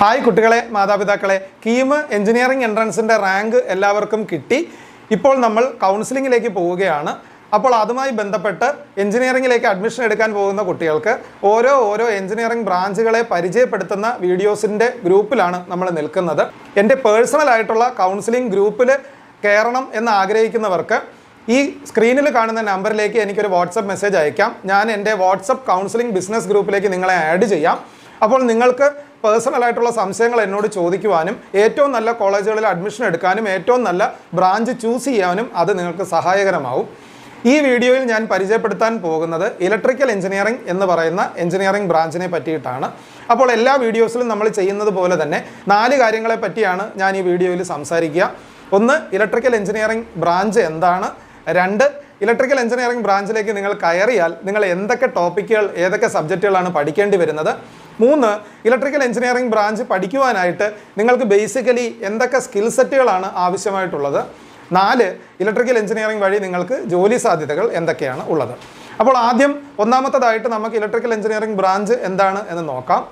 Hi കുട്ടികളെ, മാതാപിതാക്കളെ, KEAM engineering എൻട്രൻസിൻ്റെ rank എല്ലാവർക്കും കിട്ടി. ഇപ്പോൾ നമ്മൾ കൗൺസിലിങ്ങിലേക്ക് പോവുകയാണ്. അപ്പോൾ അതുമായി ബന്ധപ്പെട്ട് എഞ്ചിനീയറിംഗിലേക്ക് അഡ്മിഷൻ എടുക്കാൻ പോകുന്ന കുട്ടികൾക്ക് ഓരോ എഞ്ചിനീയറിംഗ് ബ്രാഞ്ചുകളെ പരിചയപ്പെടുത്തുന്ന വീഡിയോസിൻ്റെ ഗ്രൂപ്പിലാണ് നമ്മൾ നിൽക്കുന്നത്. എൻ്റെ പേഴ്സണലായിട്ടുള്ള കൗൺസിലിംഗ് ഗ്രൂപ്പിൽ കയറണം എന്ന് ആഗ്രഹിക്കുന്നവർക്ക് ഈ സ്ക്രീനിൽ കാണുന്ന നമ്പറിലേക്ക് എനിക്കൊരു വാട്സപ്പ് മെസ്സേജ് അയക്കാം. ഞാൻ എൻ്റെ വാട്സപ്പ് കൗൺസിലിംഗ് ബിസിനസ് ഗ്രൂപ്പിലേക്ക് നിങ്ങളെ ആഡ് ചെയ്യാം. അപ്പോൾ നിങ്ങൾക്ക് പേഴ്സണലായിട്ടുള്ള സംശയങ്ങൾ എന്നോട് ചോദിക്കുവാനും ഏറ്റവും നല്ല കോളേജുകളിൽ അഡ്മിഷൻ എടുക്കാനും ഏറ്റവും നല്ല ബ്രാഞ്ച് ചൂസ് ചെയ്യാനും അത് നിങ്ങൾക്ക് സഹായകരമാവും. ഈ വീഡിയോയിൽ ഞാൻ പരിചയപ്പെടുത്താൻ പോകുന്നത് ഇലക്ട്രിക്കൽ എഞ്ചിനീയറിംഗ് എന്ന് പറയുന്ന എഞ്ചിനീയറിംഗ് ബ്രാഞ്ചിനെ പറ്റിയിട്ടാണ്. അപ്പോൾ എല്ലാ വീഡിയോസിലും നമ്മൾ ചെയ്യുന്നത് പോലെ തന്നെ 4 കാര്യങ്ങളെ പറ്റിയാണ് ഞാൻ ഈ വീഡിയോയിൽ സംസാരിക്കുക. 1. ഇലക്ട്രിക്കൽ എഞ്ചിനീയറിംഗ് ബ്രാഞ്ച് എന്താണ്. 2. ഇലക്ട്രിക്കൽ എഞ്ചിനീയറിംഗ് ബ്രാഞ്ചിലേക്ക് നിങ്ങൾ കയറിയാൽ നിങ്ങൾ എന്തൊക്കെ ടോപ്പിക്കുകൾ ഏതൊക്കെ സബ്ജക്റ്റുകളാണ് പഠിക്കേണ്ടി വരുന്നത്. 3. ഇലക്ട്രിക്കൽ എഞ്ചിനീയറിംഗ് ബ്രാഞ്ച് പഠിക്കുവാനായിട്ട് നിങ്ങൾക്ക് ബേസിക്കലി എന്തൊക്കെ സ്കിൽ സെറ്റുകളാണ് ആവശ്യമായിട്ടുള്ളത്. 4. ഇലക്ട്രിക്കൽ എഞ്ചിനീയറിംഗ് വഴി നിങ്ങൾക്ക് ജോലി സാധ്യതകൾ എന്തൊക്കെയാണ് ഉള്ളത്. അപ്പോൾ ആദ്യം ഒന്നാമത്തേതായിട്ട് നമുക്ക് ഇലക്ട്രിക്കൽ എഞ്ചിനീയറിംഗ് ബ്രാഞ്ച് എന്താണ് എന്ന് നോക്കാം.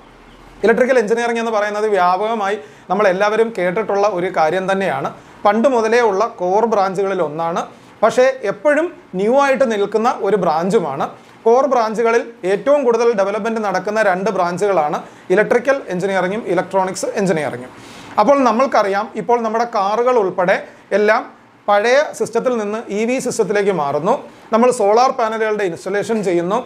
ഇലക്ട്രിക്കൽ എഞ്ചിനീയറിംഗ് എന്ന് പറയുന്നത് വ്യാപകമായി നമ്മളെല്ലാവരും കേട്ടിട്ടുള്ള ഒരു കാര്യം തന്നെയാണ്. പണ്ട് മുതലേ ഉള്ള കോർ ബ്രാഞ്ചുകളിൽ ഒന്നാണ്. പക്ഷേ എപ്പോഴും ന്യൂ ആയിട്ട് നിൽക്കുന്ന ഒരു ബ്രാഞ്ചുമാണ്. കോർ ബ്രാഞ്ചുകളിൽ ഏറ്റവും കൂടുതൽ ഡെവലപ്മെൻറ്റ് നടക്കുന്ന 2 ബ്രാഞ്ചുകളാണ് ഇലക്ട്രിക്കൽ എഞ്ചിനീയറിംഗും ഇലക്ട്രോണിക്സ് എഞ്ചിനീയറിംഗും. അപ്പോൾ നമ്മൾക്കറിയാം, ഇപ്പോൾ നമ്മുടെ കാറുകൾ ഉൾപ്പെടെ എല്ലാം പഴയ സിസ്റ്റത്തിൽ നിന്ന് EV സിസ്റ്റത്തിലേക്ക് മാറുന്നു. നമ്മൾ സോളാർ പാനലുകളുടെ ഇൻസ്റ്റലേഷൻ ചെയ്യുന്നു.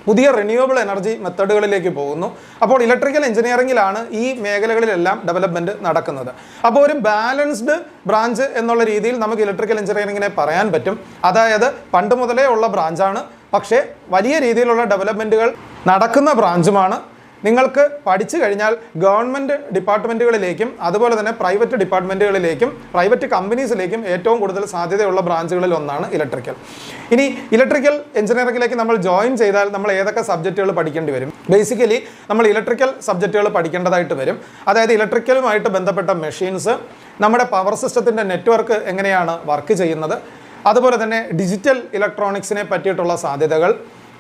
പുതിയ റിന്യൂവബിൾ എനർജി മെത്തഡുകളിലേക്ക് പോകുന്നു. അപ്പോൾ ഇലക്ട്രിക്കൽ എഞ്ചിനീയറിംഗിലാണ് ഈ മേഖലകളിലെല്ലാം ഡെവലപ്മെൻറ്റ് നടക്കുന്നത്. അപ്പോൾ ഒരു ബാലൻസ്ഡ് ബ്രാഞ്ച് എന്നുള്ള രീതിയിൽ നമുക്ക് ഇലക്ട്രിക്കൽ എഞ്ചിനീയറിംഗിനെ പറയാൻ പറ്റും. അതായത് പണ്ട് മുതലേ ഉള്ള ബ്രാഞ്ചാണ്, പക്ഷേ വലിയ രീതിയിലുള്ള ഡെവലപ്മെൻറ്റുകൾ നടക്കുന്ന ബ്രാഞ്ചുമാണ്. നിങ്ങൾക്ക് പഠിച്ചു കഴിഞ്ഞാൽ ഗവൺമെൻറ് ഡിപ്പാർട്ട്മെൻറ്റുകളിലേക്കും അതുപോലെ തന്നെ പ്രൈവറ്റ് ഡിപ്പാർട്ട്മെൻറ്റുകളിലേക്കും പ്രൈവറ്റ് കമ്പനീസിലേക്കും ഏറ്റവും കൂടുതൽ സാധ്യതയുള്ള ബ്രാഞ്ചുകളിൽ ഒന്നാണ് ഇലക്ട്രിക്കൽ. ഇനി ഇലക്ട്രിക്കൽ എഞ്ചിനീയറിംഗിലേക്ക് നമ്മൾ ജോയിൻ ചെയ്താൽ നമ്മൾ ഏതൊക്കെ സബ്ജക്റ്റുകൾ പഠിക്കേണ്ടി വരും? ബേസിക്കലി നമ്മൾ ഇലക്ട്രിക്കൽ സബ്ജക്റ്റുകൾ പഠിക്കേണ്ടതായിട്ട് വരും. അതായത് ഇലക്ട്രിക്കലുമായിട്ട് ബന്ധപ്പെട്ട മെഷീൻസ്, നമ്മുടെ പവർ സിസ്റ്റത്തിൻ്റെ നെറ്റ്വർക്ക് എങ്ങനെയാണ് വർക്ക് ചെയ്യുന്നത്, അതുപോലെ തന്നെ ഡിജിറ്റൽ ഇലക്ട്രോണിക്സിനെ പറ്റിയിട്ടുള്ള സാധ്യതകൾ,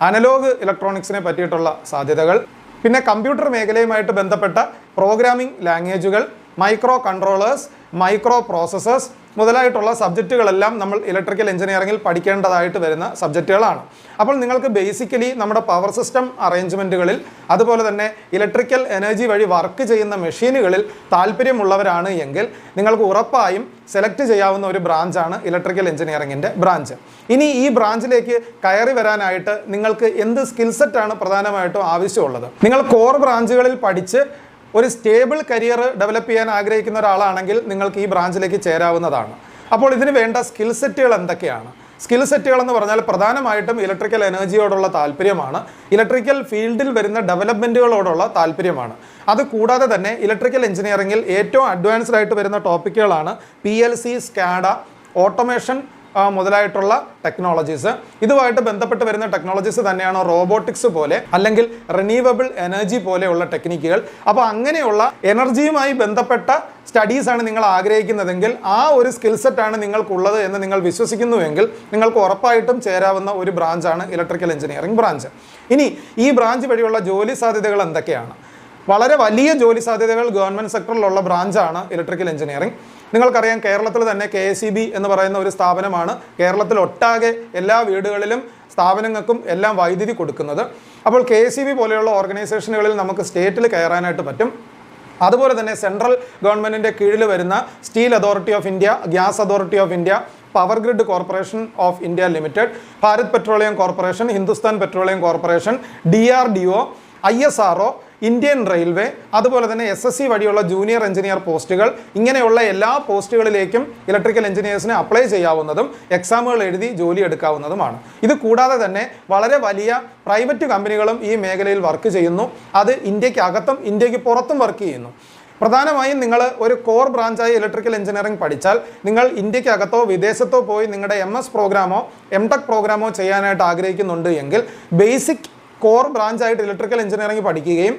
അനലോഗ് ഇലക്ട്രോണിക്സിനെ പറ്റിയിട്ടുള്ള സാധ്യതകൾ, പിന്നെ കമ്പ്യൂട്ടർ മേഖലയുമായിട്ട് ബന്ധപ്പെട്ട പ്രോഗ്രാമിംഗ് ലാംഗ്വേജുകൾ, മൈക്രോ കൺട്രോളേഴ്സ്, മൈക്രോ പ്രോസസ്സേഴ്സ് മുതലായിട്ടുള്ള സബ്ജക്റ്റുകളെല്ലാം നമ്മൾ ഇലക്ട്രിക്കൽ എഞ്ചിനീയറിംഗിൽ പഠിക്കേണ്ടതായിട്ട് വരുന്ന സബ്ജക്റ്റുകളാണ്. അപ്പോൾ നിങ്ങൾക്ക് ബേസിക്കലി നമ്മുടെ പവർ സിസ്റ്റം അറേഞ്ച്മെൻറ്റുകളിൽ അതുപോലെ തന്നെ ഇലക്ട്രിക്കൽ എനർജി വഴി വർക്ക് ചെയ്യുന്ന മെഷീനുകളിൽ താല്പര്യമുള്ളവരാണ് എങ്കിൽ നിങ്ങൾക്ക് ഉറപ്പായും സെലക്ട് ചെയ്യാവുന്ന ഒരു ബ്രാഞ്ചാണ് ഇലക്ട്രിക്കൽ എഞ്ചിനീയറിംഗിൻ്റെ ബ്രാഞ്ച്. ഇനി ഈ ബ്രാഞ്ചിലേക്ക് കയറി വരാനായിട്ട് നിങ്ങൾക്ക് എന്ത് സ്കിൽ സെറ്റാണ് പ്രധാനമായിട്ടും ആവശ്യമുള്ളത്? നിങ്ങൾ കോർ ബ്രാഞ്ചുകളിൽ പഠിച്ച് ഒരു സ്റ്റേബിൾ കരിയർ ഡെവലപ്പ് ചെയ്യാൻ ആഗ്രഹിക്കുന്ന ഒരാളാണെങ്കിൽ നിങ്ങൾക്ക് ഈ ബ്രാഞ്ചിലേക്ക് ചേരാവുന്നതാണ്. അപ്പോൾ ഇതിന് വേണ്ട സ്കിൽ സെറ്റുകൾ എന്തൊക്കെയാണ്? സ്കിൽ സെറ്റുകൾ എന്ന് പറഞ്ഞാൽ പ്രധാനമായിട്ടും ഇലക്ട്രിക്കൽ എനർജിയോടുള്ള താല്പര്യമാണ്, ഇലക്ട്രിക്കൽ ഫീൽഡിൽ വരുന്ന ഡെവലപ്മെൻറ്റുകളോടുള്ള താല്പര്യമാണ്. അതുകൂടാതെ തന്നെ ഇലക്ട്രിക്കൽ എഞ്ചിനീയറിംഗിൽ ഏറ്റവും അഡ്വാൻസ്ഡ് ആയിട്ട് വരുന്ന ടോപ്പിക്കുകളാണ് PLC, സ്കാഡ, ഓട്ടോമേഷൻ മുതലായിട്ടുള്ള ടെക്നോളജീസ്. ഇതുമായിട്ട് ബന്ധപ്പെട്ട് വരുന്ന ടെക്നോളജീസ് തന്നെയാണ് റോബോട്ടിക്സ് പോലെ അല്ലെങ്കിൽ റിന്യൂവബിൾ എനർജി പോലെയുള്ള ടെക്നിക്കുകൾ. അപ്പോൾ അങ്ങനെയുള്ള എനർജിയുമായി ബന്ധപ്പെട്ട സ്റ്റഡീസാണ് നിങ്ങൾ ആഗ്രഹിക്കുന്നതെങ്കിൽ ആ ഒരു സ്കിൽ സെറ്റാണ് നിങ്ങൾക്കുള്ളത് എന്ന് നിങ്ങൾ വിശ്വസിക്കുന്നുവെങ്കിൽ നിങ്ങൾക്ക് ഉറപ്പായിട്ടും ചേരാവുന്ന ഒരു ബ്രാഞ്ചാണ് ഇലക്ട്രിക്കൽ എഞ്ചിനീയറിംഗ് ബ്രാഞ്ച്. ഇനി ഈ ബ്രാഞ്ച് വഴിയുള്ള ജോലി സാധ്യതകൾ എന്തൊക്കെയാണ്? വളരെ വലിയ ജോലി സാധ്യതകൾ ഗവൺമെൻറ് സെക്ടറിലുള്ള ബ്രാഞ്ചാണ് ഇലക്ട്രിക്കൽ എഞ്ചിനീയറിംഗ്. നിങ്ങൾക്കറിയാം, കേരളത്തിൽ തന്നെ KSEB എന്ന് പറയുന്ന ഒരു സ്ഥാപനമാണ് കേരളത്തിൽ ഒട്ടാകെ എല്ലാ വീടുകളിലും സ്ഥാപനങ്ങൾക്കും എല്ലാം വൈദ്യുതി കൊടുക്കുന്നത്. അപ്പോൾ KSEB പോലെയുള്ള ഓർഗനൈസേഷനുകളിൽ നമുക്ക് സ്റ്റേറ്റിൽ കയറാനായിട്ട് പറ്റും. അതുപോലെ തന്നെ സെൻട്രൽ ഗവൺമെൻറ്റിൻ്റെ കീഴിൽ വരുന്ന steel authority of India, gas authority of India, power grid corporation of India limited, Bharat petroleum corporation, Hindustan petroleum corporation, DRDO, ISRO, Indian railway, അതുപോലെ തന്നെ SSC വഴിയുള്ള ജൂനിയർ എഞ്ചിനീയർ പോസ്റ്റുകൾ, ഇങ്ങനെയുള്ള എല്ലാ പോസ്റ്റുകളിലേക്കും ഇലക്ട്രിക്കൽ എഞ്ചിനീയേഴ്സിനെ അപ്ലൈ ചെയ്യാവുന്നതും എക്സാമുകൾ എഴുതി ജോലി എടുക്കാവുന്നതുമാണ്. ഇത് കൂടാതെ തന്നെ വളരെ വലിയ പ്രൈവറ്റ് കമ്പനികളും ഈ മേഖലയിൽ വർക്ക് ചെയ്യുന്നു. അത് ഇന്ത്യക്കകത്തും ഇന്ത്യക്ക് പുറത്തും വർക്ക് ചെയ്യുന്നു. പ്രധാനമായും നിങ്ങൾ ഒരു കോർ ബ്രാഞ്ചായി ഇലക്ട്രിക്കൽ എഞ്ചിനീയറിംഗ് പഠിച്ചാൽ നിങ്ങൾ ഇന്ത്യക്കകത്തോ വിദേശത്തോ പോയി നിങ്ങളുടെ MS പ്രോഗ്രാമോ MTech പ്രോഗ്രാമോ ചെയ്യാനായിട്ട് ആഗ്രഹിക്കുന്നുണ്ട് എങ്കിൽ ബേസിക് കോർ ബ്രാഞ്ചായിട്ട് ഇലക്ട്രിക്കൽ എഞ്ചിനീയറിംഗ് പഠിക്കുകയും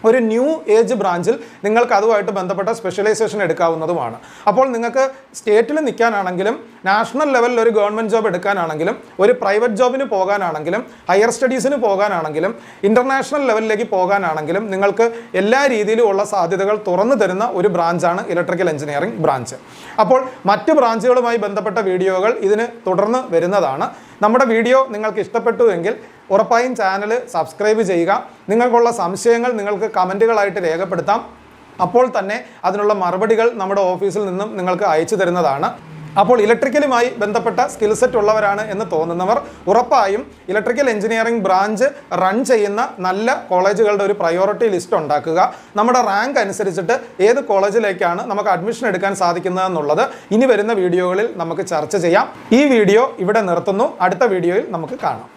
ഒരു ന്യൂ ഏജ് ബ്രാഞ്ചിൽ നിങ്ങൾക്ക് അതുമായിട്ട് ബന്ധപ്പെട്ട സ്പെഷ്യലൈസേഷൻ എടുക്കാവുന്നതുമാണ്. അപ്പോൾ നിങ്ങൾക്ക് സ്റ്റേറ്റിൽ നിൽക്കാനാണെങ്കിലും നാഷണൽ ലെവലിൽ ഒരു ഗവൺമെൻറ് ജോബ് എടുക്കാനാണെങ്കിലും ഒരു പ്രൈവറ്റ് ജോബിന് പോകാനാണെങ്കിലും ഹയർ സ്റ്റഡീസിന് പോകാനാണെങ്കിലും ഇൻ്റർനാഷണൽ ലെവലിലേക്ക് പോകാനാണെങ്കിലും നിങ്ങൾക്ക് എല്ലാ രീതിയിലും ഉള്ള സാധ്യതകൾ തുറന്നു തരുന്ന ഒരു ബ്രാഞ്ചാണ് ഇലക്ട്രിക്കൽ എഞ്ചിനീയറിംഗ് ബ്രാഞ്ച്. അപ്പോൾ മറ്റ് ബ്രാഞ്ചുകളുമായി ബന്ധപ്പെട്ട വീഡിയോകൾ ഇതിന് തുടർന്ന് വരുന്നതാണ്. നമ്മുടെ വീഡിയോ നിങ്ങൾക്ക് ഇഷ്ടപ്പെട്ടുവെങ്കിൽ ഉറപ്പായും ചാനൽ സബ്സ്ക്രൈബ് ചെയ്യുക. നിങ്ങൾക്കുള്ള സംശയങ്ങൾ നിങ്ങൾക്ക് കമൻറ്റുകളായിട്ട് രേഖപ്പെടുത്താം. അപ്പോൾ തന്നെ അതിനുള്ള മറുപടികൾ നമ്മുടെ ഓഫീസിൽ നിന്നും നിങ്ങൾക്ക് അയച്ചു തരുന്നതാണ്. അപ്പോൾ ഇലക്ട്രിക്കലുമായി ബന്ധപ്പെട്ട സ്കിൽ സെറ്റ് ഉള്ളവരാണ് എന്ന് തോന്നുന്നവർ ഉറപ്പായും ഇലക്ട്രിക്കൽ എഞ്ചിനീയറിംഗ് ബ്രാഞ്ച് റൺ ചെയ്യുന്ന നല്ല കോളേജുകളുടെ ഒരു പ്രയോറിറ്റി ലിസ്റ്റ് ഉണ്ടാക്കുക. നമ്മുടെ റാങ്ക് അനുസരിച്ചിട്ട് ഏത് കോളേജിലേക്കാണ് നമുക്ക് അഡ്മിഷൻ എടുക്കാൻ സാധിക്കുന്നതെന്നുള്ളത് ഇനി വരുന്ന വീഡിയോകളിൽ നമുക്ക് ചർച്ച ചെയ്യാം. ഈ വീഡിയോ ഇവിടെ നിർത്തുന്നു. അടുത്ത വീഡിയോയിൽ നമുക്ക് കാണാം.